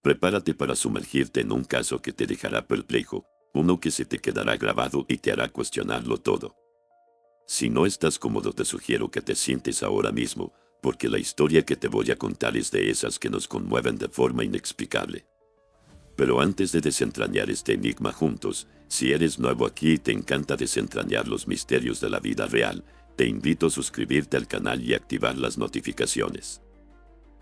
Prepárate para sumergirte en un caso que te dejará perplejo, uno que se te quedará grabado y te hará cuestionarlo todo. Si no estás cómodo, te sugiero que te sientes ahora mismo, porque la historia que te voy a contar es de esas que nos conmueven de forma inexplicable. Pero antes de desentrañar este enigma juntos, si eres nuevo aquí y te encanta desentrañar los misterios de la vida real, te invito a suscribirte al canal y activar las notificaciones.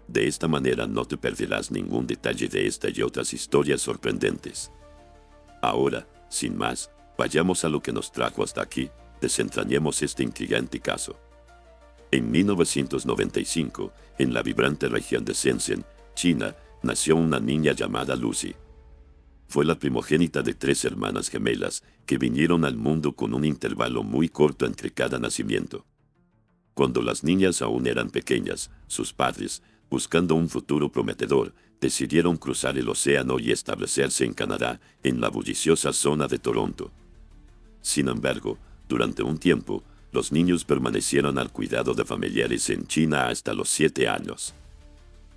De esta manera no te perderás ningún detalle de esta y otras historias sorprendentes. Ahora, sin más, vayamos a lo que nos trajo hasta aquí, desentrañemos este intrigante caso. En 1995, en la vibrante región de Shenzhen, China, nació una niña llamada Lucy. Fue la primogénita de 3 hermanas gemelas que vinieron al mundo con un intervalo muy corto entre cada nacimiento. Cuando las niñas aún eran pequeñas, sus padres, buscando un futuro prometedor, decidieron cruzar el océano y establecerse en Canadá, en la bulliciosa zona de Toronto. Sin embargo, durante un tiempo, los niños permanecieron al cuidado de familiares en China hasta los 7 años.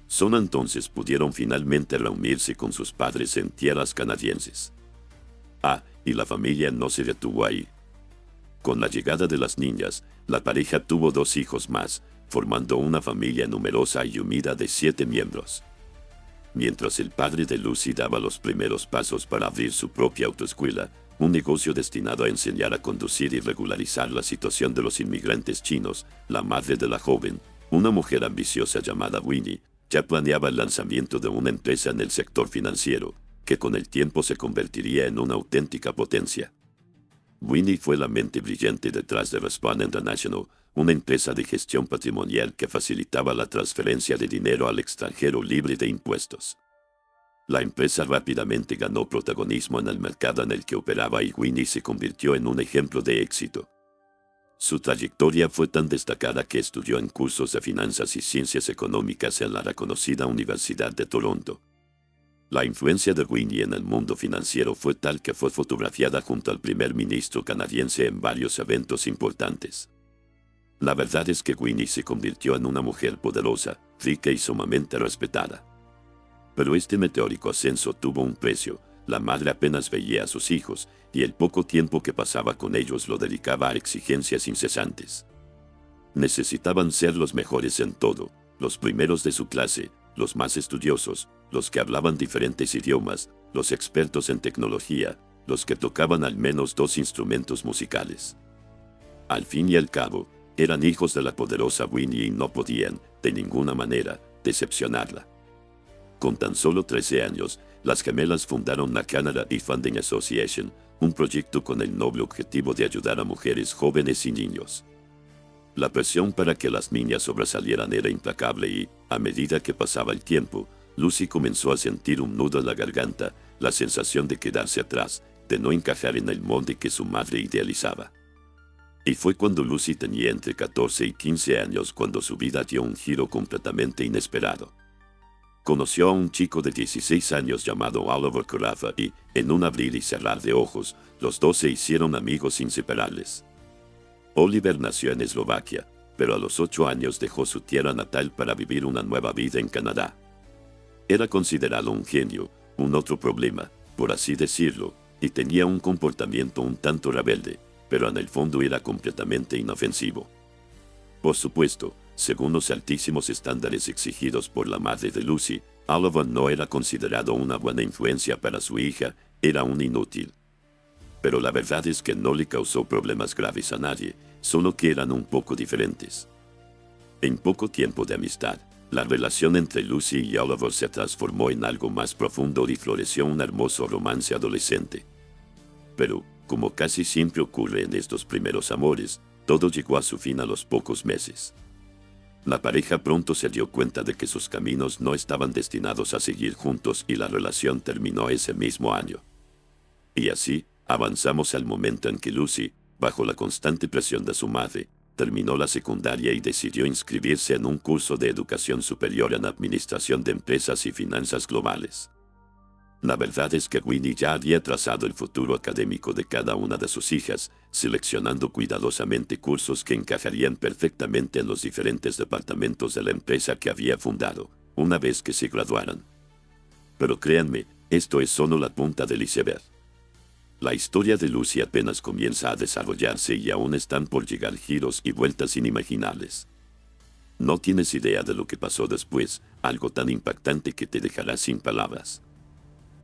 Solo entonces pudieron finalmente reunirse con sus padres en tierras canadienses. Y la familia no se detuvo ahí. Con la llegada de las niñas, la pareja tuvo 2 hijos más, formando una familia numerosa y unida de 7 miembros. Mientras el padre de Lucy daba los primeros pasos para abrir su propia autoescuela, un negocio destinado a enseñar a conducir y regularizar la situación de los inmigrantes chinos, la madre de la joven, una mujer ambiciosa llamada Winnie, ya planeaba el lanzamiento de una empresa en el sector financiero, que con el tiempo se convertiría en una auténtica potencia. Winnie fue la mente brillante detrás de Respawn International, una empresa de gestión patrimonial que facilitaba la transferencia de dinero al extranjero libre de impuestos. La empresa rápidamente ganó protagonismo en el mercado en el que operaba y Winnie se convirtió en un ejemplo de éxito. Su trayectoria fue tan destacada que estudió en cursos de finanzas y ciencias económicas en la reconocida Universidad de Toronto. La influencia de Winnie en el mundo financiero fue tal que fue fotografiada junto al primer ministro canadiense en varios eventos importantes. La verdad es que Winnie se convirtió en una mujer poderosa, rica y sumamente respetada. Pero este meteórico ascenso tuvo un precio. La madre apenas veía a sus hijos, y el poco tiempo que pasaba con ellos lo dedicaba a exigencias incesantes. Necesitaban ser los mejores en todo, los primeros de su clase, los más estudiosos, los que hablaban diferentes idiomas, los expertos en tecnología, los que tocaban al menos 2 instrumentos musicales. Al fin y al cabo, eran hijos de la poderosa Winnie y no podían, de ninguna manera, decepcionarla. Con tan solo 13 años, las gemelas fundaron la Canada E-Funding Association, un proyecto con el noble objetivo de ayudar a mujeres jóvenes y niños. La presión para que las niñas sobresalieran era implacable y, a medida que pasaba el tiempo, Lucy comenzó a sentir un nudo en la garganta, la sensación de quedarse atrás, de no encajar en el molde que su madre idealizaba. Y fue cuando Lucy tenía entre 14 y 15 años cuando su vida dio un giro completamente inesperado. Conoció a un chico de 16 años llamado Oliver Carafa y, en un abrir y cerrar de ojos, los dos se hicieron amigos inseparables. Oliver nació en Eslovaquia, pero a los 8 años dejó su tierra natal para vivir una nueva vida en Canadá. Era considerado un genio, un otro problema, por así decirlo, y tenía un comportamiento un tanto rebelde, pero en el fondo era completamente inofensivo. Por supuesto, según los altísimos estándares exigidos por la madre de Lucy, Oliver no era considerado una buena influencia para su hija, era un inútil. Pero la verdad es que no le causó problemas graves a nadie, solo que eran un poco diferentes. En poco tiempo de amistad, la relación entre Lucy y Oliver se transformó en algo más profundo y floreció un hermoso romance adolescente. Pero, como casi siempre ocurre en estos primeros amores, todo llegó a su fin a los pocos meses. La pareja pronto se dio cuenta de que sus caminos no estaban destinados a seguir juntos y la relación terminó ese mismo año. Y así, avanzamos al momento en que Lucy, bajo la constante presión de su madre, terminó la secundaria y decidió inscribirse en un curso de educación superior en Administración de Empresas y Finanzas Globales. La verdad es que Winnie ya había trazado el futuro académico de cada una de sus hijas, seleccionando cuidadosamente cursos que encajarían perfectamente en los diferentes departamentos de la empresa que había fundado, una vez que se graduaran. Pero créanme, esto es solo la punta del iceberg. La historia de Lucy apenas comienza a desarrollarse y aún están por llegar giros y vueltas inimaginables. No tienes idea de lo que pasó después, algo tan impactante que te dejará sin palabras.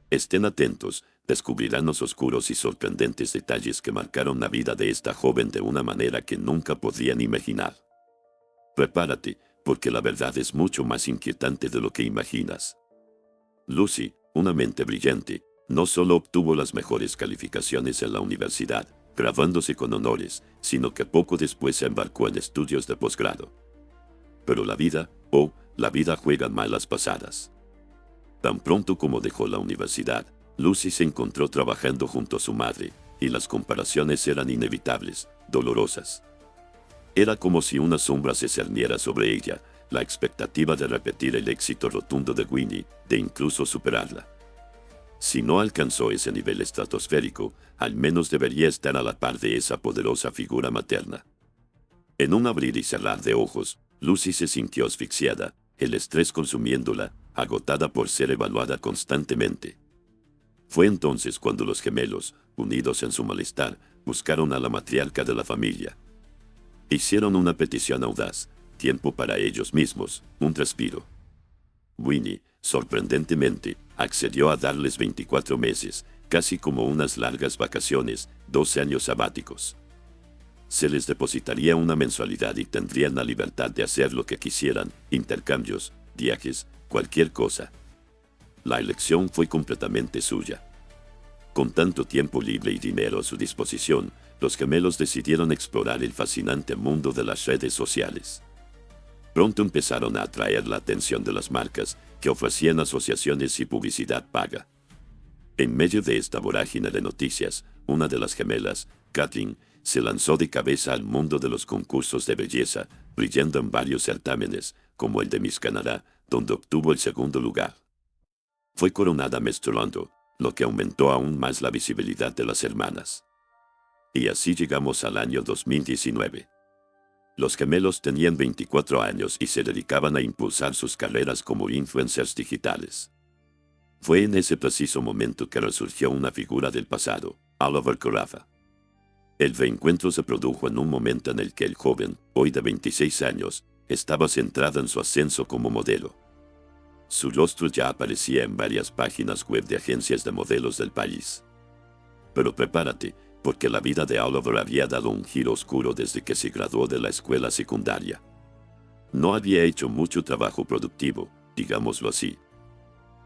Estén atentos, descubrirán los oscuros y sorprendentes detalles que marcaron la vida de esta joven de una manera que nunca podrían imaginar. Prepárate, porque la verdad es mucho más inquietante de lo que imaginas. Lucy, una mente brillante, no solo obtuvo las mejores calificaciones en la universidad, graduándose con honores, sino que poco después se embarcó en estudios de posgrado. Pero la vida juega malas pasadas. Tan pronto como dejó la universidad, Lucy se encontró trabajando junto a su madre, y las comparaciones eran inevitables, dolorosas. Era como si una sombra se cerniera sobre ella, la expectativa de repetir el éxito rotundo de Winnie, de incluso superarla. Si no alcanzó ese nivel estratosférico, al menos debería estar a la par de esa poderosa figura materna. En un abrir y cerrar de ojos, Lucy se sintió asfixiada, el estrés consumiéndola, agotada por ser evaluada constantemente. Fue entonces cuando los gemelos, unidos en su malestar, buscaron a la matriarca de la familia. Hicieron una petición audaz, tiempo para ellos mismos, un respiro. Winnie, sorprendentemente, accedió a darles 24 meses, casi como unas largas vacaciones, 12 años sabáticos. Se les depositaría una mensualidad y tendrían la libertad de hacer lo que quisieran, intercambios, viajes, cualquier cosa. La elección fue completamente suya. Con tanto tiempo libre y dinero a su disposición, los gemelos decidieron explorar el fascinante mundo de las redes sociales. Pronto empezaron a atraer la atención de las marcas que ofrecían asociaciones y publicidad paga. En medio de esta vorágine de noticias, una de las gemelas, Kathleen, se lanzó de cabeza al mundo de los concursos de belleza, brillando en varios certámenes, como el de Miss Canadá, donde obtuvo el segundo lugar. Fue coronada Miss Toronto, lo que aumentó aún más la visibilidad de las hermanas. Y así llegamos al año 2019. Los gemelos tenían 24 años y se dedicaban a impulsar sus carreras como influencers digitales. Fue en ese preciso momento que resurgió una figura del pasado, Oliver Carafa. El reencuentro se produjo en un momento en el que el joven, hoy de 26 años, estaba centrado en su ascenso como modelo. Su rostro ya aparecía en varias páginas web de agencias de modelos del país. Pero prepárate, porque la vida de Oliver había dado un giro oscuro desde que se graduó de la escuela secundaria. No había hecho mucho trabajo productivo, digámoslo así.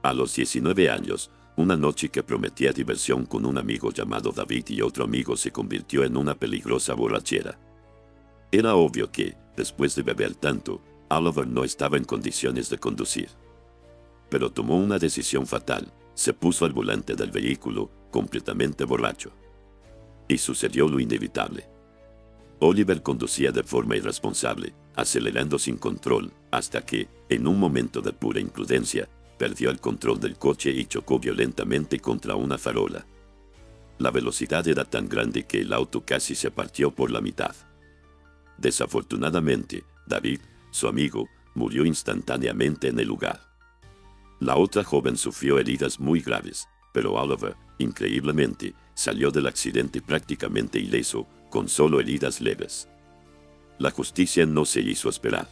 A los 19 años, una noche que prometía diversión con un amigo llamado David y otro amigo se convirtió en una peligrosa borrachera. Era obvio que, después de beber tanto, Oliver no estaba en condiciones de conducir. Pero tomó una decisión fatal, se puso al volante del vehículo, completamente borracho. Y sucedió lo inevitable. Oliver conducía de forma irresponsable, acelerando sin control, hasta que, en un momento de pura imprudencia, perdió el control del coche y chocó violentamente contra una farola. La velocidad era tan grande que el auto casi se partió por la mitad. Desafortunadamente, David, su amigo, murió instantáneamente en el lugar. La otra joven sufrió heridas muy graves, pero Oliver, increíblemente, salió del accidente prácticamente ileso, con solo heridas leves. La justicia no se hizo esperar.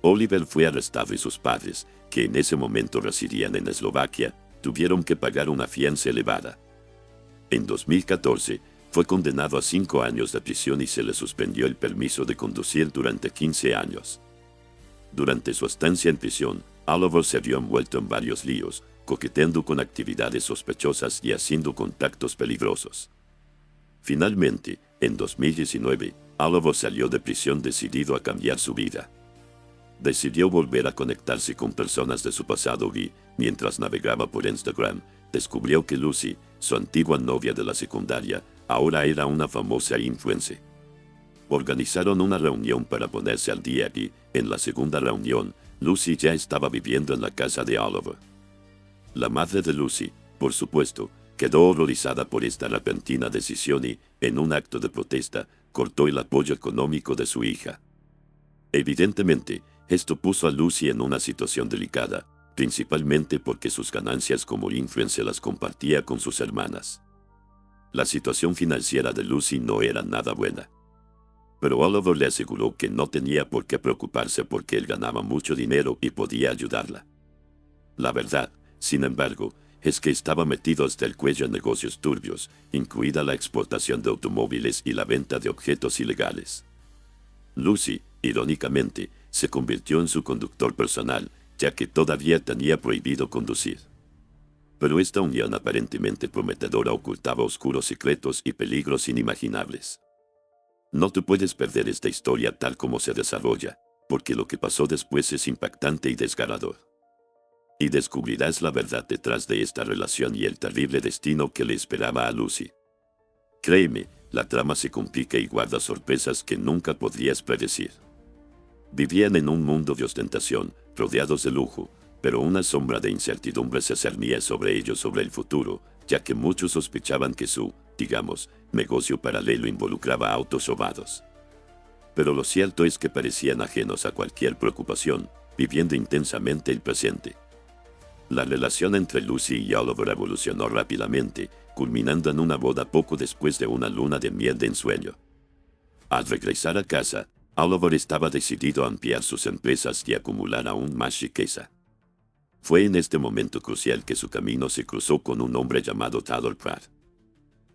Oliver fue arrestado y sus padres, que en ese momento residían en Eslovaquia, tuvieron que pagar una fianza elevada. En 2014, fue condenado a 5 años de prisión y se le suspendió el permiso de conducir durante 15 años. Durante su estancia en prisión, Oliver se vio envuelto en varios líos, coqueteando con actividades sospechosas y haciendo contactos peligrosos. Finalmente, en 2019, Oliver salió de prisión decidido a cambiar su vida. Decidió volver a conectarse con personas de su pasado y, mientras navegaba por Instagram, descubrió que Lucy, su antigua novia de la secundaria, ahora era una famosa influencer. Organizaron una reunión para ponerse al día y, en la segunda reunión, Lucy ya estaba viviendo en la casa de Oliver. La madre de Lucy, por supuesto, quedó horrorizada por esta repentina decisión y, en un acto de protesta, cortó el apoyo económico de su hija. Evidentemente, esto puso a Lucy en una situación delicada, principalmente porque sus ganancias como influencer las compartía con sus hermanas. La situación financiera de Lucy no era nada buena. Pero Oliver le aseguró que no tenía por qué preocuparse porque él ganaba mucho dinero y podía ayudarla. La verdad, sin embargo, es que estaba metido hasta el cuello en negocios turbios, incluida la exportación de automóviles y la venta de objetos ilegales. Lucy, irónicamente, se convirtió en su conductor personal, ya que todavía tenía prohibido conducir. Pero esta unión aparentemente prometedora ocultaba oscuros secretos y peligros inimaginables. No te puedes perder esta historia tal como se desarrolla, porque lo que pasó después es impactante y desgarrador. Y descubrirás la verdad detrás de esta relación y el terrible destino que le esperaba a Lucy. Créeme, la trama se complica y guarda sorpresas que nunca podrías predecir. Vivían en un mundo de ostentación, rodeados de lujo, pero una sombra de incertidumbre se cernía sobre ellos sobre el futuro, ya que muchos sospechaban que su, digamos, negocio paralelo involucraba autos robados. Pero lo cierto es que parecían ajenos a cualquier preocupación, viviendo intensamente el presente. La relación entre Lucy y Oliver evolucionó rápidamente, culminando en una boda poco después de una luna de miel de ensueño. Al regresar a casa, Oliver estaba decidido a ampliar sus empresas y acumular aún más riqueza. Fue en este momento crucial que su camino se cruzó con un hombre llamado Tyler Pratt.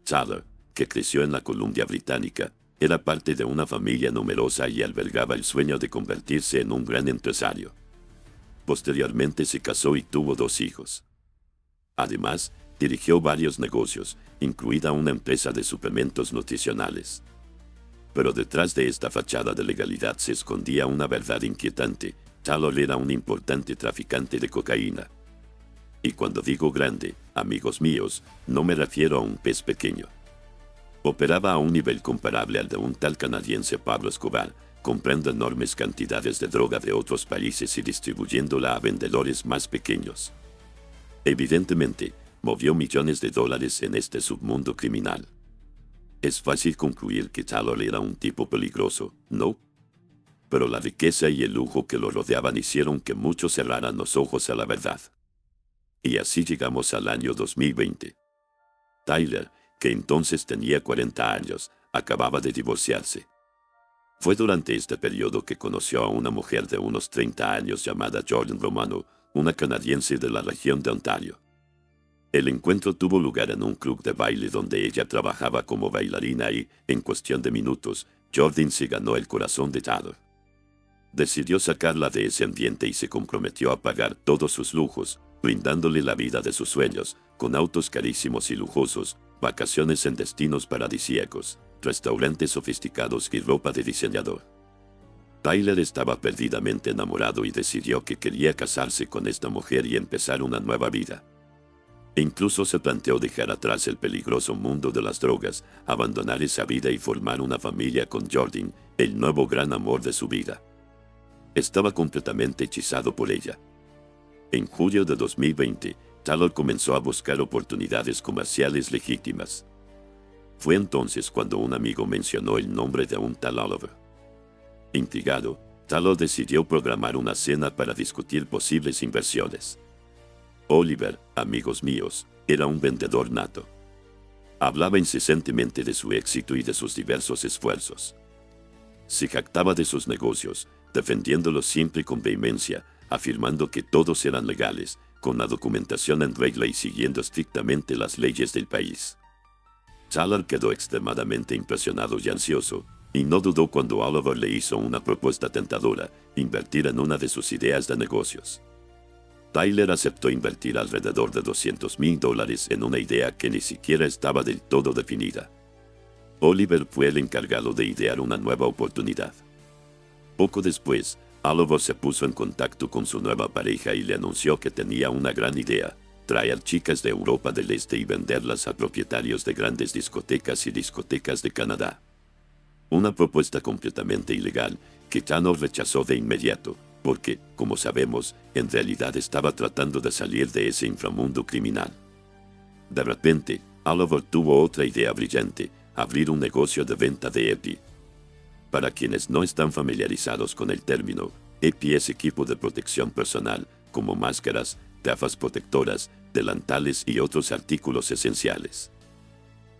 Tyler, que creció en la Columbia Británica, era parte de una familia numerosa y albergaba el sueño de convertirse en un gran empresario. Posteriormente se casó y tuvo 2 hijos. Además, dirigió varios negocios, incluida una empresa de suplementos nutricionales. Pero detrás de esta fachada de legalidad se escondía una verdad inquietante. Tyler era un importante traficante de cocaína. Y cuando digo grande, amigos míos, no me refiero a un pez pequeño. Operaba a un nivel comparable al de un tal canadiense Pablo Escobar, comprando enormes cantidades de droga de otros países y distribuyéndola a vendedores más pequeños. Evidentemente, movió millones de dólares en este submundo criminal. Es fácil concluir que Tyler era un tipo peligroso, ¿no? Pero la riqueza y el lujo que lo rodeaban hicieron que muchos cerraran los ojos a la verdad. Y así llegamos al año 2020. Tyler, que entonces tenía 40 años, acababa de divorciarse. Fue durante este periodo que conoció a una mujer de unos 30 años llamada Jordan Romano, una canadiense de la región de Ontario. El encuentro tuvo lugar en un club de baile donde ella trabajaba como bailarina y, en cuestión de minutos, Jordan se ganó el corazón de Tyler. Decidió sacarla de ese ambiente y se comprometió a pagar todos sus lujos, brindándole la vida de sus sueños, con autos carísimos y lujosos, vacaciones en destinos paradisíacos, restaurantes sofisticados y ropa de diseñador. Tyler estaba perdidamente enamorado y decidió que quería casarse con esta mujer y empezar una nueva vida. E incluso se planteó dejar atrás el peligroso mundo de las drogas, abandonar esa vida y formar una familia con Jordan, el nuevo gran amor de su vida. Estaba completamente hechizado por ella. En julio de 2020, Tyler comenzó a buscar oportunidades comerciales legítimas. Fue entonces cuando un amigo mencionó el nombre de un tal Oliver. Intrigado, Tyler decidió programar una cena para discutir posibles inversiones. Oliver, amigos míos, era un vendedor nato. Hablaba incesantemente de su éxito y de sus diversos esfuerzos. Se jactaba de sus negocios, defendiéndolos siempre con vehemencia, afirmando que todos eran legales, con la documentación en regla y siguiendo estrictamente las leyes del país. Tyler quedó extremadamente impresionado y ansioso, y no dudó cuando Oliver le hizo una propuesta tentadora, invertir en una de sus ideas de negocios. Tyler aceptó invertir alrededor de $200,000 en una idea que ni siquiera estaba del todo definida. Oliver fue el encargado de idear una nueva oportunidad. Poco después, Oliver se puso en contacto con su nueva pareja y le anunció que tenía una gran idea: traer chicas de Europa del Este y venderlas a propietarios de grandes discotecas y discotecas de Canadá. Una propuesta completamente ilegal que Tyler rechazó de inmediato, porque, como sabemos, en realidad estaba tratando de salir de ese inframundo criminal. De repente, Oliver tuvo otra idea brillante: abrir un negocio de venta de EPI. Para quienes no están familiarizados con el término, EPI es equipo de protección personal, como máscaras, gafas protectoras, delantales y otros artículos esenciales.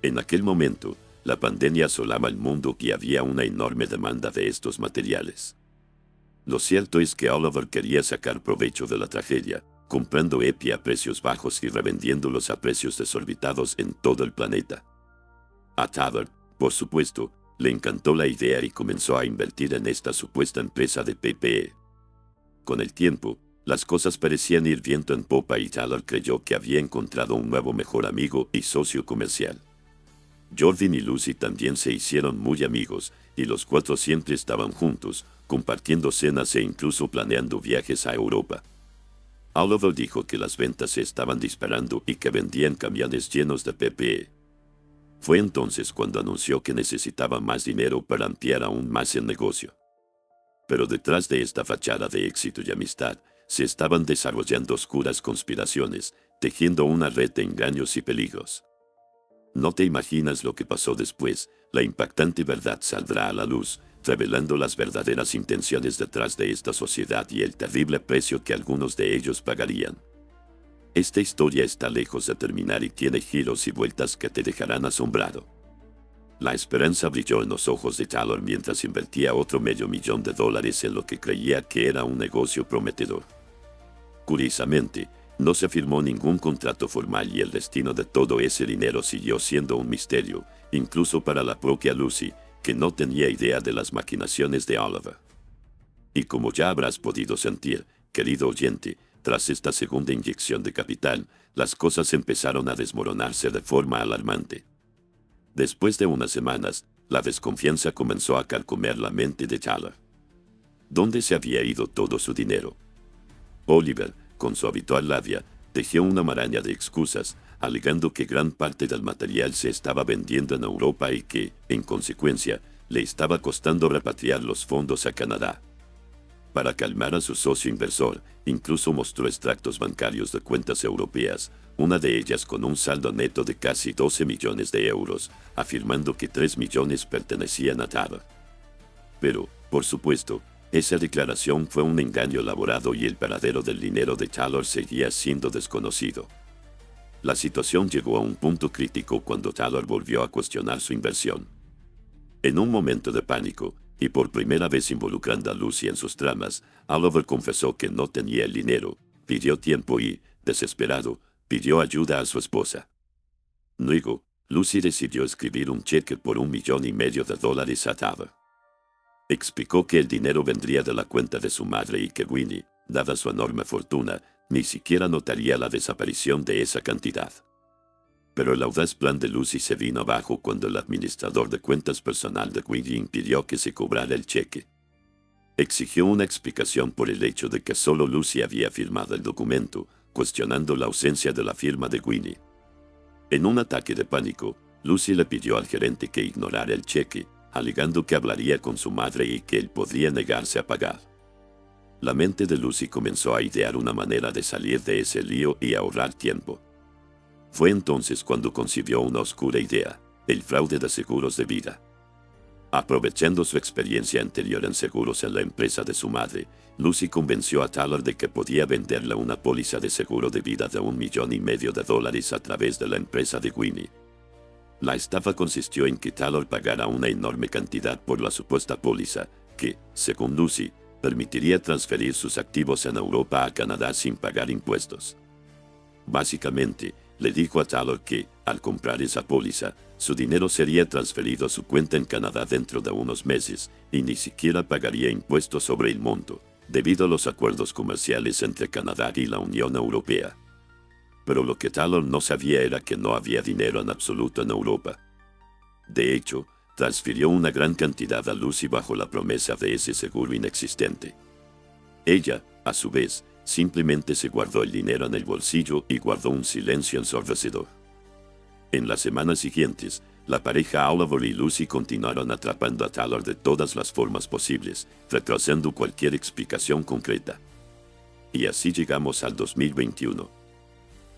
En aquel momento, la pandemia asolaba el mundo y había una enorme demanda de estos materiales. Lo cierto es que Oliver quería sacar provecho de la tragedia, comprando EPI a precios bajos y revendiéndolos a precios desorbitados en todo el planeta. A Tyler, por supuesto, le encantó la idea y comenzó a invertir en esta supuesta empresa de PPE. Con el tiempo, las cosas parecían ir viento en popa y Tyler creyó que había encontrado un nuevo mejor amigo y socio comercial. Jordan y Lucy también se hicieron muy amigos, y los cuatro siempre estaban juntos, compartiendo cenas e incluso planeando viajes a Europa. Oliver dijo que las ventas se estaban disparando y que vendían camiones llenos de PPE. Fue entonces cuando anunció que necesitaba más dinero para ampliar aún más el negocio. Pero detrás de esta fachada de éxito y amistad, se estaban desarrollando oscuras conspiraciones, tejiendo una red de engaños y peligros. No te imaginas lo que pasó después. La impactante verdad saldrá a la luz, revelando las verdaderas intenciones detrás de esta sociedad y el terrible precio que algunos de ellos pagarían. Esta historia está lejos de terminar y tiene giros y vueltas que te dejarán asombrado. La esperanza brilló en los ojos de Tyler mientras invertía otro $500,000 en lo que creía que era un negocio prometedor. Curiosamente, no se firmó ningún contrato formal y el destino de todo ese dinero siguió siendo un misterio, incluso para la propia Lucy, que no tenía idea de las maquinaciones de Oliver. Y como ya habrás podido sentir, querido oyente, tras esta segunda inyección de capital, las cosas empezaron a desmoronarse de forma alarmante. Después de unas semanas, la desconfianza comenzó a carcomer la mente de Tyler. ¿Dónde se había ido todo su dinero? Oliver, con su habitual labia, tejió una maraña de excusas, alegando que gran parte del material se estaba vendiendo en Europa y que, en consecuencia, le estaba costando repatriar los fondos a Canadá. Para calmar a su socio inversor, incluso mostró extractos bancarios de cuentas europeas, una de ellas con un saldo neto de casi 12 millones de euros, afirmando que 3 millones pertenecían a Tyler. Pero, por supuesto, esa declaración fue un engaño elaborado y el paradero del dinero de Tyler seguía siendo desconocido. La situación llegó a un punto crítico cuando Tyler volvió a cuestionar su inversión. En un momento de pánico, y por primera vez involucrando a Lucy en sus tramas, Oliver confesó que no tenía el dinero, pidió tiempo y, desesperado, pidió ayuda a su esposa. Luego, Lucy decidió escribir un cheque por $1,500,000 a Tyler. Explicó que el dinero vendría de la cuenta de su madre y que Winnie, dada su enorme fortuna, ni siquiera notaría la desaparición de esa cantidad. Pero el audaz plan de Lucy se vino abajo cuando el administrador de cuentas personal de Winnie impidió que se cobrara el cheque. Exigió una explicación por el hecho de que solo Lucy había firmado el documento, cuestionando la ausencia de la firma de Winnie. En un ataque de pánico, Lucy le pidió al gerente que ignorara el cheque, alegando que hablaría con su madre y que él podría negarse a pagar. La mente de Lucy comenzó a idear una manera de salir de ese lío y ahorrar tiempo. Fue entonces cuando concibió una oscura idea: el fraude de seguros de vida. Aprovechando su experiencia anterior en seguros en la empresa de su madre, Lucy convenció a Tyler de que podía venderle una póliza de seguro de vida de $1,500,000 a través de la empresa de Winnie. La estafa consistió en que Tyler pagara una enorme cantidad por la supuesta póliza, que, según Lucy, permitiría transferir sus activos en Europa a Canadá sin pagar impuestos. Básicamente, le dijo a Tyler que, al comprar esa póliza, su dinero sería transferido a su cuenta en Canadá dentro de unos meses y ni siquiera pagaría impuestos sobre el monto, debido a los acuerdos comerciales entre Canadá y la Unión Europea. Pero lo que Tyler no sabía era que no había dinero en absoluto en Europa. De hecho, transfirió una gran cantidad a Lucy bajo la promesa de ese seguro inexistente. Ella, a su vez, simplemente se guardó el dinero en el bolsillo y guardó un silencio ensordecedor. En las semanas siguientes, la pareja Oliver y Lucy continuaron atrapando a Tyler de todas las formas posibles, retrasando cualquier explicación concreta. Y así llegamos al 2021.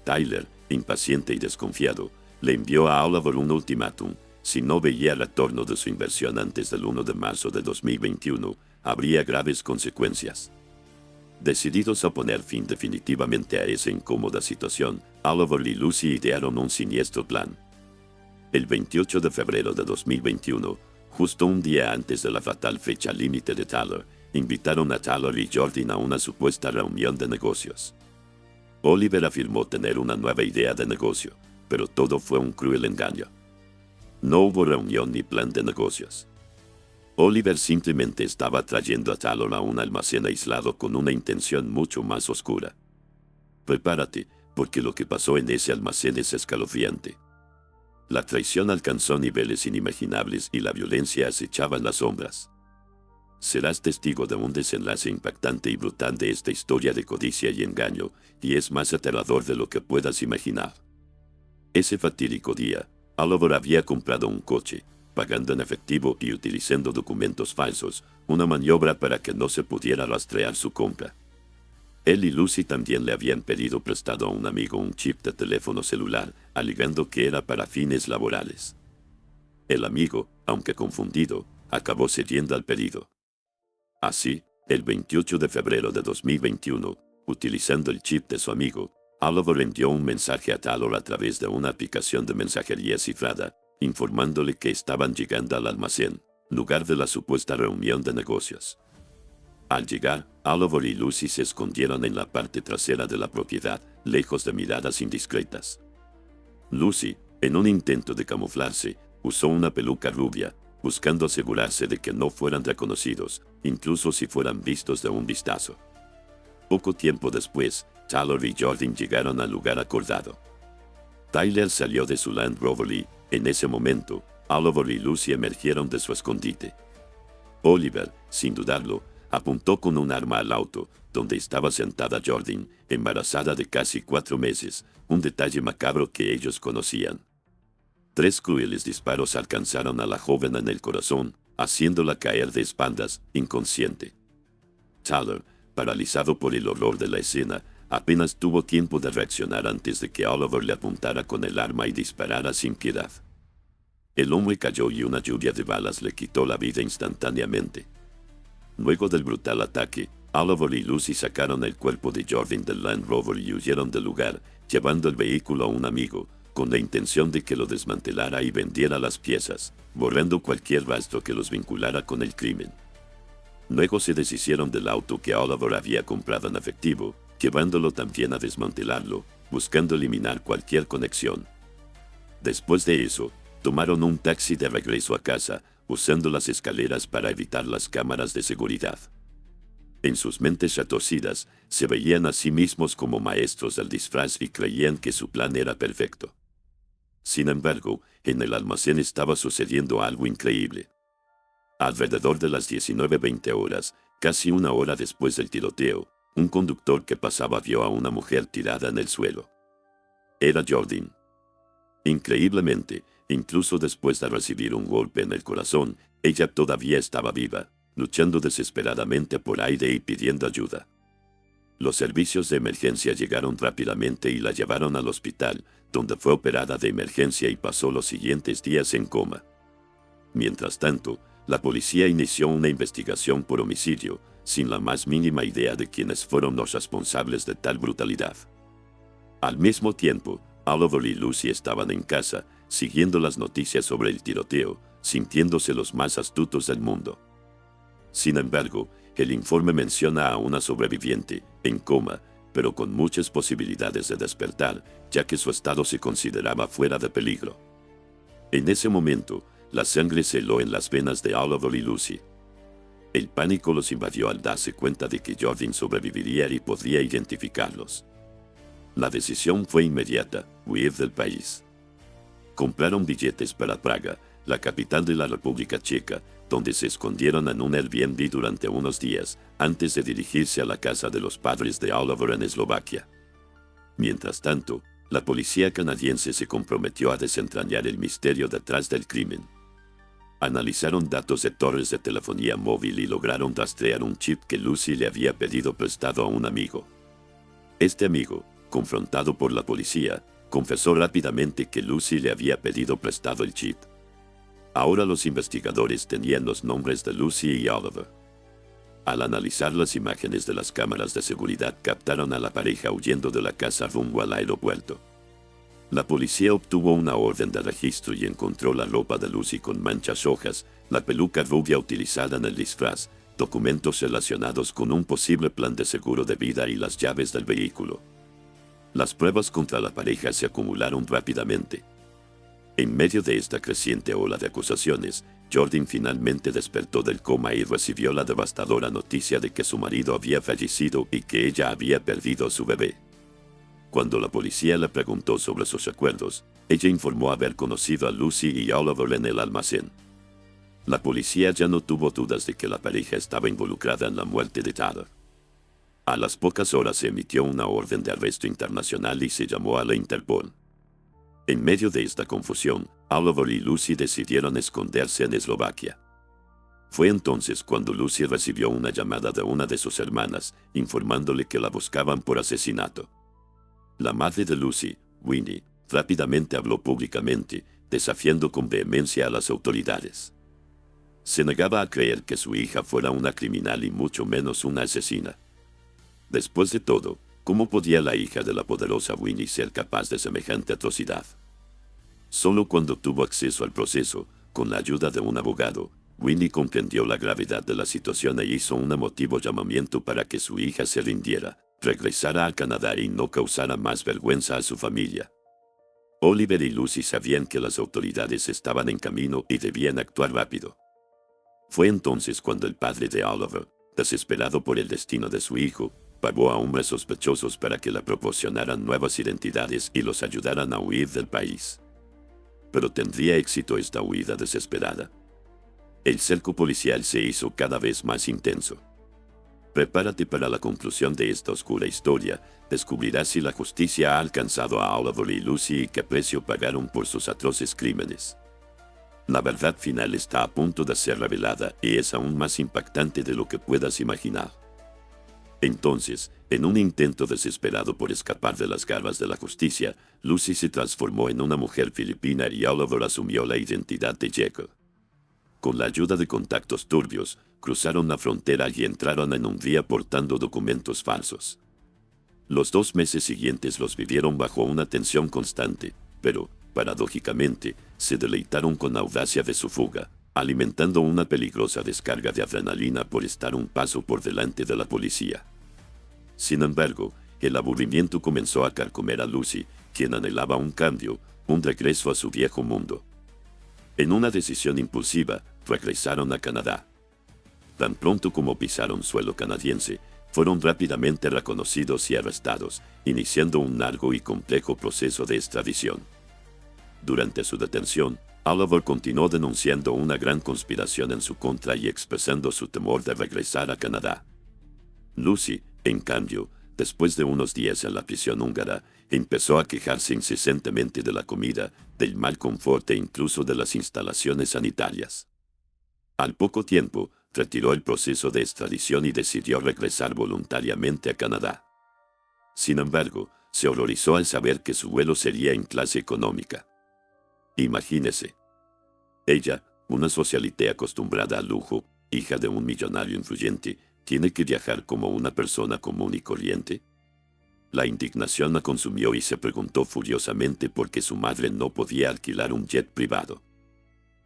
Tyler, impaciente y desconfiado, le envió a Oliver un ultimátum: si no veía el retorno de su inversión antes del 1 de marzo de 2021, habría graves consecuencias. Decididos a poner fin definitivamente a esa incómoda situación, Oliver y Lucy idearon un siniestro plan. El 28 de febrero de 2021, justo un día antes de la fatal fecha límite de Tyler, invitaron a Tyler y Jordan a una supuesta reunión de negocios. Oliver afirmó tener una nueva idea de negocio, pero todo fue un cruel engaño. No hubo reunión ni plan de negocios. Oliver simplemente estaba trayendo a Tyler a un almacén aislado con una intención mucho más oscura. Prepárate, porque lo que pasó en ese almacén es escalofriante. La traición alcanzó niveles inimaginables y la violencia acechaba en las sombras. Serás testigo de un desenlace impactante y brutal de esta historia de codicia y engaño, y es más aterrador de lo que puedas imaginar. Ese fatídico día, Oliver había comprado un coche, pagando en efectivo y utilizando documentos falsos, una maniobra para que no se pudiera rastrear su compra. Él y Lucy también le habían pedido prestado a un amigo un chip de teléfono celular, alegando que era para fines laborales. El amigo, aunque confundido, acabó cediendo al pedido. Así, el 28 de febrero de 2021, utilizando el chip de su amigo, Oliver envió un mensaje a Tyler a través de una aplicación de mensajería cifrada, informándole que estaban llegando al almacén, lugar de la supuesta reunión de negocios. Al llegar, Oliver y Lucy se escondieron en la parte trasera de la propiedad, lejos de miradas indiscretas. Lucy, en un intento de camuflarse, usó una peluca rubia, buscando asegurarse de que no fueran reconocidos, incluso si fueran vistos de un vistazo. Poco tiempo después, Tyler y Jordan llegaron al lugar acordado. Tyler salió de su Land Rover y, en ese momento, Oliver y Lucy emergieron de su escondite. Oliver, sin dudarlo, apuntó con un arma al auto, donde estaba sentada Jordan, embarazada de casi 4 meses, un detalle macabro que ellos conocían. 3 crueles disparos alcanzaron a la joven en el corazón, haciéndola caer de espaldas, inconsciente. Tyler, paralizado por el horror de la escena, apenas tuvo tiempo de reaccionar antes de que Oliver le apuntara con el arma y disparara sin piedad. El hombre cayó y una lluvia de balas le quitó la vida instantáneamente. Luego del brutal ataque, Oliver y Lucy sacaron el cuerpo de Jordan del Land Rover y huyeron del lugar, llevando el vehículo a un amigo, con la intención de que lo desmantelara y vendiera las piezas, borrando cualquier rastro que los vinculara con el crimen. Luego se deshicieron del auto que Oliver había comprado en efectivo, llevándolo también a desmantelarlo, buscando eliminar cualquier conexión. Después de eso, tomaron un taxi de regreso a casa, usando las escaleras para evitar las cámaras de seguridad. En sus mentes retorcidas, se veían a sí mismos como maestros del disfraz y creían que su plan era perfecto. Sin embargo, en el almacén estaba sucediendo algo increíble. Alrededor de las 19:20 horas, casi una hora después del tiroteo, un conductor que pasaba vio a una mujer tirada en el suelo. Era Jordan. Increíblemente, incluso después de recibir un golpe en el corazón, ella todavía estaba viva, luchando desesperadamente por aire y pidiendo ayuda. Los servicios de emergencia llegaron rápidamente y la llevaron al hospital, donde fue operada de emergencia y pasó los siguientes días en coma. Mientras tanto, la policía inició una investigación por homicidio, sin la más mínima idea de quiénes fueron los responsables de tal brutalidad. Al mismo tiempo, Oliver y Lucy estaban en casa, siguiendo las noticias sobre el tiroteo, sintiéndose los más astutos del mundo. Sin embargo, el informe menciona a una sobreviviente, en coma, pero con muchas posibilidades de despertar, ya que su estado se consideraba fuera de peligro. En ese momento, la sangre se heló en las venas de Oliver y Lucy. El pánico los invadió al darse cuenta de que Jordan sobreviviría y podría identificarlos. La decisión fue inmediata: huir del país. Compraron billetes para Praga, la capital de la República Checa, donde se escondieron en un Airbnb durante unos días, antes de dirigirse a la casa de los padres de Oliver en Eslovaquia. Mientras tanto, la policía canadiense se comprometió a desentrañar el misterio detrás del crimen. Analizaron datos de torres de telefonía móvil y lograron rastrear un chip que Lucy le había pedido prestado a un amigo. Este amigo, confrontado por la policía, confesó rápidamente que Lucy le había pedido prestado el chip. Ahora los investigadores tenían los nombres de Lucy y Oliver. Al analizar las imágenes de las cámaras de seguridad, captaron a la pareja huyendo de la casa rumbo al aeropuerto. La policía obtuvo una orden de registro y encontró la ropa de Lucy con manchas rojas, la peluca rubia utilizada en el disfraz, documentos relacionados con un posible plan de seguro de vida y las llaves del vehículo. Las pruebas contra la pareja se acumularon rápidamente. En medio de esta creciente ola de acusaciones, Jordan finalmente despertó del coma y recibió la devastadora noticia de que su marido había fallecido y que ella había perdido a su bebé. Cuando la policía le preguntó sobre sus recuerdos, ella informó haber conocido a Lucy y Oliver en el almacén. La policía ya no tuvo dudas de que la pareja estaba involucrada en la muerte de Tyler. A las pocas horas se emitió una orden de arresto internacional y se llamó a la Interpol. En medio de esta confusión, Oliver y Lucy decidieron esconderse en Eslovaquia. Fue entonces cuando Lucy recibió una llamada de una de sus hermanas, informándole que la buscaban por asesinato. La madre de Lucy, Winnie, rápidamente habló públicamente, desafiando con vehemencia a las autoridades. Se negaba a creer que su hija fuera una criminal y mucho menos una asesina. Después de todo, ¿cómo podía la hija de la poderosa Winnie ser capaz de semejante atrocidad? Solo cuando tuvo acceso al proceso, con la ayuda de un abogado, Winnie comprendió la gravedad de la situación e hizo un emotivo llamamiento para que su hija se rindiera, regresara a Canadá y no causara más vergüenza a su familia. Oliver y Lucy sabían que las autoridades estaban en camino y debían actuar rápido. Fue entonces cuando el padre de Oliver, desesperado por el destino de su hijo, pagó a hombres sospechosos para que le proporcionaran nuevas identidades y los ayudaran a huir del país. Pero ¿tendría éxito esta huida desesperada? El cerco policial se hizo cada vez más intenso. Prepárate para la conclusión de esta oscura historia. Descubrirás si la justicia ha alcanzado a Oliver y Lucy y qué precio pagaron por sus atroces crímenes. La verdad final está a punto de ser revelada y es aún más impactante de lo que puedas imaginar. Entonces, en un intento desesperado por escapar de las garras de la justicia, Lucy se transformó en una mujer filipina y Oliver asumió la identidad de Jekyll. Con la ayuda de contactos turbios, cruzaron la frontera y entraron en Hungría portando documentos falsos. Los 2 meses siguientes los vivieron bajo una tensión constante, pero, paradójicamente, se deleitaron con la audacia de su fuga, alimentando una peligrosa descarga de adrenalina por estar un paso por delante de la policía. Sin embargo, el aburrimiento comenzó a carcomer a Lucy, quien anhelaba un cambio, un regreso a su viejo mundo. En una decisión impulsiva, regresaron a Canadá. Tan pronto como pisaron suelo canadiense, fueron rápidamente reconocidos y arrestados, iniciando un largo y complejo proceso de extradición. Durante su detención, Oliver continuó denunciando una gran conspiración en su contra y expresando su temor de regresar a Canadá. Lucy, en cambio, después de unos días en la prisión húngara, empezó a quejarse incesantemente de la comida, del mal confort e incluso de las instalaciones sanitarias. Al poco tiempo, retiró el proceso de extradición y decidió regresar voluntariamente a Canadá. Sin embargo, se horrorizó al saber que su vuelo sería en clase económica. Imagínese. Ella, una socialité acostumbrada al lujo, hija de un millonario influyente, ¿tiene que viajar como una persona común y corriente? La indignación la consumió y se preguntó furiosamente por qué su madre no podía alquilar un jet privado.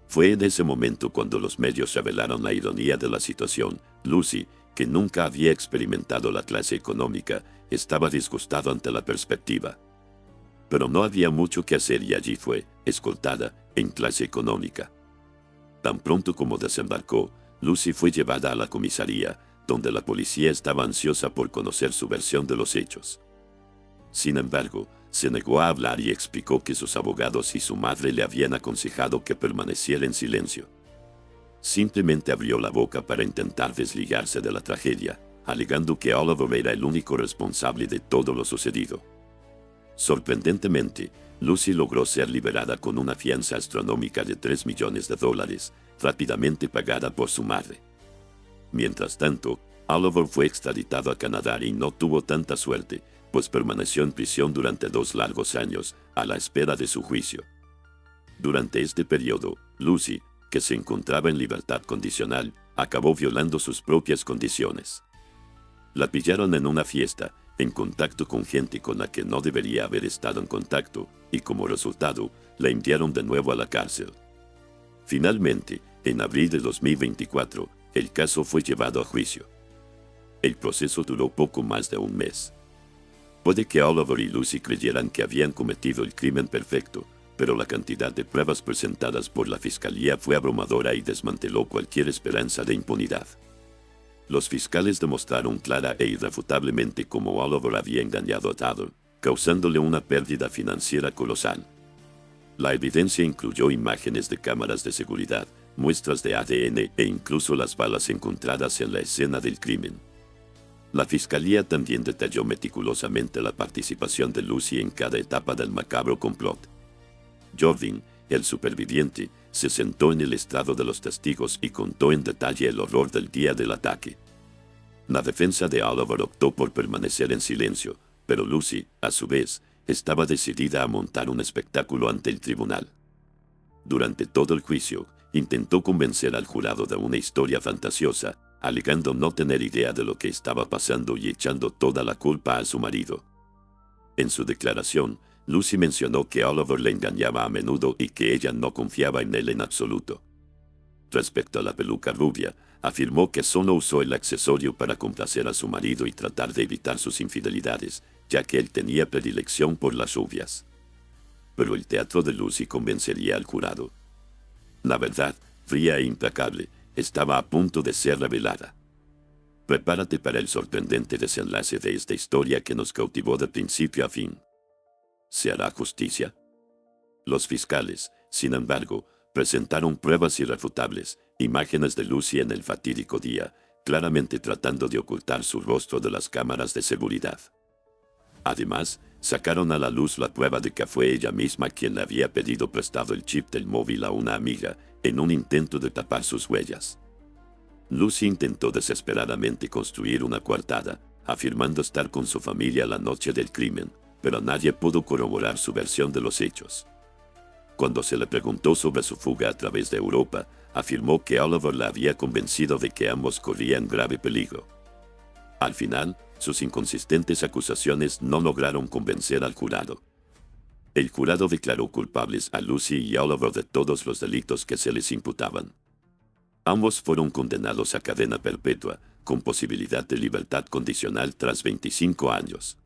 Fue en ese momento cuando los medios revelaron la ironía de la situación. Lucy, que nunca había experimentado la clase económica, estaba disgustado ante la perspectiva. Pero no había mucho que hacer y allí fue, escoltada, en clase económica. Tan pronto como desembarcó, Lucy fue llevada a la comisaría, donde la policía estaba ansiosa por conocer su versión de los hechos. Sin embargo, se negó a hablar y explicó que sus abogados y su madre le habían aconsejado que permaneciera en silencio. Simplemente abrió la boca para intentar desligarse de la tragedia, alegando que Oliver era el único responsable de todo lo sucedido. Sorprendentemente, Lucy logró ser liberada con una fianza astronómica de $3 millones, rápidamente pagada por su madre. Mientras tanto, Oliver fue extraditado a Canadá y no tuvo tanta suerte, pues permaneció en prisión durante 2 largos años, a la espera de su juicio. Durante este periodo, Lucy, que se encontraba en libertad condicional, acabó violando sus propias condiciones. La pillaron en una fiesta, en contacto con gente con la que no debería haber estado en contacto, y como resultado, la enviaron de nuevo a la cárcel. Finalmente, en abril de 2024, el caso fue llevado a juicio. El proceso duró poco más de un mes. Puede que Oliver y Lucy creyeran que habían cometido el crimen perfecto, pero la cantidad de pruebas presentadas por la fiscalía fue abrumadora y desmanteló cualquier esperanza de impunidad. Los fiscales demostraron clara e irrefutablemente cómo Oliver había engañado a Tyler, causándole una pérdida financiera colosal. La evidencia incluyó imágenes de cámaras de seguridad, muestras de ADN e incluso las balas encontradas en la escena del crimen. La fiscalía también detalló meticulosamente la participación de Lucy en cada etapa del macabro complot. Jordan, el superviviente, se sentó en el estrado de los testigos y contó en detalle el horror del día del ataque. La defensa de Oliver optó por permanecer en silencio, pero Lucy, a su vez, estaba decidida a montar un espectáculo ante el tribunal. Durante todo el juicio, intentó convencer al jurado de una historia fantasiosa, alegando no tener idea de lo que estaba pasando y echando toda la culpa a su marido. En su declaración, Lucy mencionó que Oliver le engañaba a menudo y que ella no confiaba en él en absoluto. Respecto a la peluca rubia, afirmó que solo usó el accesorio para complacer a su marido y tratar de evitar sus infidelidades, ya que él tenía predilección por las rubias. Pero el teatro de Lucy convencería al jurado. La verdad, fría e implacable, estaba a punto de ser revelada. Prepárate para el sorprendente desenlace de esta historia que nos cautivó de principio a fin. ¿Se hará justicia? Los fiscales, sin embargo, presentaron pruebas irrefutables, imágenes de Lucy en el fatídico día, claramente tratando de ocultar su rostro de las cámaras de seguridad. Además, sacaron a la luz la prueba de que fue ella misma quien le había pedido prestado el chip del móvil a una amiga, en un intento de tapar sus huellas. Lucy intentó desesperadamente construir una coartada, afirmando estar con su familia la noche del crimen, pero nadie pudo corroborar su versión de los hechos. Cuando se le preguntó sobre su fuga a través de Europa, afirmó que Oliver la había convencido de que ambos corrían grave peligro. Al final, sus inconsistentes acusaciones no lograron convencer al jurado. El jurado declaró culpables a Lucy y a Oliver de todos los delitos que se les imputaban. Ambos fueron condenados a cadena perpetua, con posibilidad de libertad condicional tras 25 años.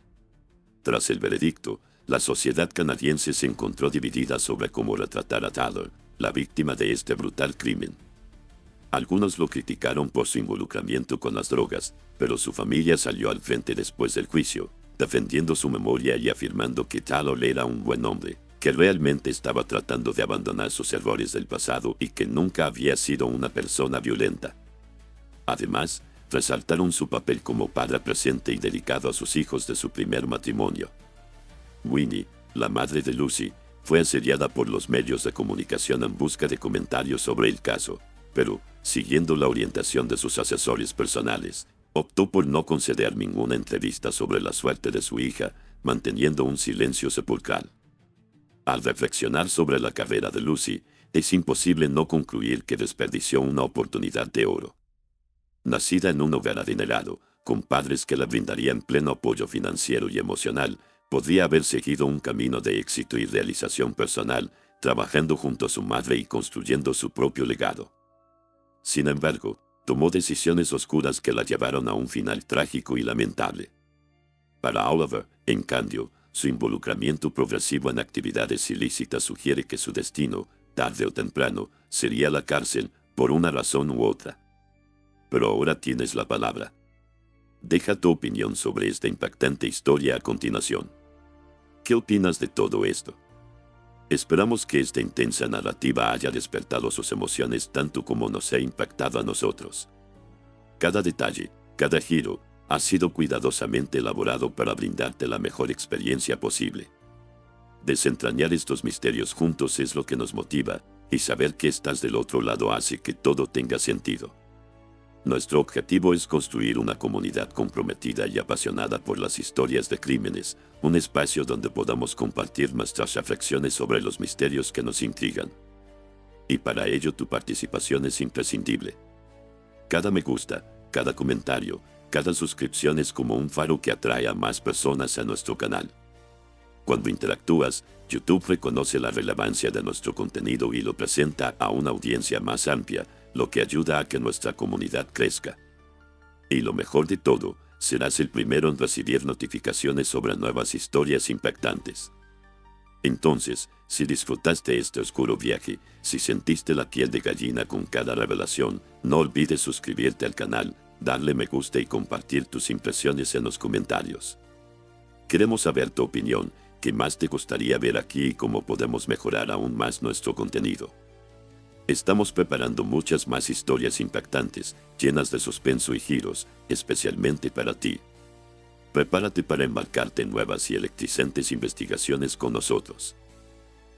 Tras el veredicto, la sociedad canadiense se encontró dividida sobre cómo retratar a Tyler, la víctima de este brutal crimen. Algunos lo criticaron por su involucramiento con las drogas, pero su familia salió al frente después del juicio, defendiendo su memoria y afirmando que Tyler era un buen hombre, que realmente estaba tratando de abandonar sus errores del pasado y que nunca había sido una persona violenta. Además, resaltaron su papel como padre presente y dedicado a sus hijos de su primer matrimonio. Winnie, la madre de Lucy, fue asediada por los medios de comunicación en busca de comentarios sobre el caso, pero, siguiendo la orientación de sus asesores personales, optó por no conceder ninguna entrevista sobre la suerte de su hija, manteniendo un silencio sepulcral. Al reflexionar sobre la carrera de Lucy, es imposible no concluir que desperdició una oportunidad de oro. Nacida en un hogar adinerado, con padres que le brindarían pleno apoyo financiero y emocional, podría haber seguido un camino de éxito y realización personal, trabajando junto a su madre y construyendo su propio legado. Sin embargo, tomó decisiones oscuras que la llevaron a un final trágico y lamentable. Para Oliver, en cambio, su involucramiento progresivo en actividades ilícitas sugiere que su destino, tarde o temprano, sería la cárcel, por una razón u otra. Pero ahora tienes la palabra. Deja tu opinión sobre esta impactante historia a continuación. ¿Qué opinas de todo esto? Esperamos que esta intensa narrativa haya despertado sus emociones tanto como nos ha impactado a nosotros. Cada detalle, cada giro, ha sido cuidadosamente elaborado para brindarte la mejor experiencia posible. Desentrañar estos misterios juntos es lo que nos motiva, y saber que estás del otro lado hace que todo tenga sentido. Nuestro objetivo es construir una comunidad comprometida y apasionada por las historias de crímenes, un espacio donde podamos compartir nuestras reflexiones sobre los misterios que nos intrigan. Y para ello tu participación es imprescindible. Cada me gusta, cada comentario, cada suscripción es como un faro que atrae a más personas a nuestro canal. Cuando interactúas, YouTube reconoce la relevancia de nuestro contenido y lo presenta a una audiencia más amplia, lo que ayuda a que nuestra comunidad crezca. Y lo mejor de todo, serás el primero en recibir notificaciones sobre nuevas historias impactantes. Entonces, si disfrutaste este oscuro viaje, si sentiste la piel de gallina con cada revelación, no olvides suscribirte al canal, darle me gusta y compartir tus impresiones en los comentarios. Queremos saber tu opinión, qué más te gustaría ver aquí y cómo podemos mejorar aún más nuestro contenido. Estamos preparando muchas más historias impactantes, llenas de suspenso y giros, especialmente para ti. Prepárate para embarcarte en nuevas y electrizantes investigaciones con nosotros.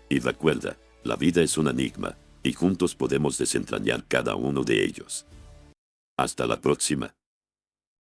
Y recuerda, la vida es un enigma, y juntos podemos desentrañar cada uno de ellos. Hasta la próxima.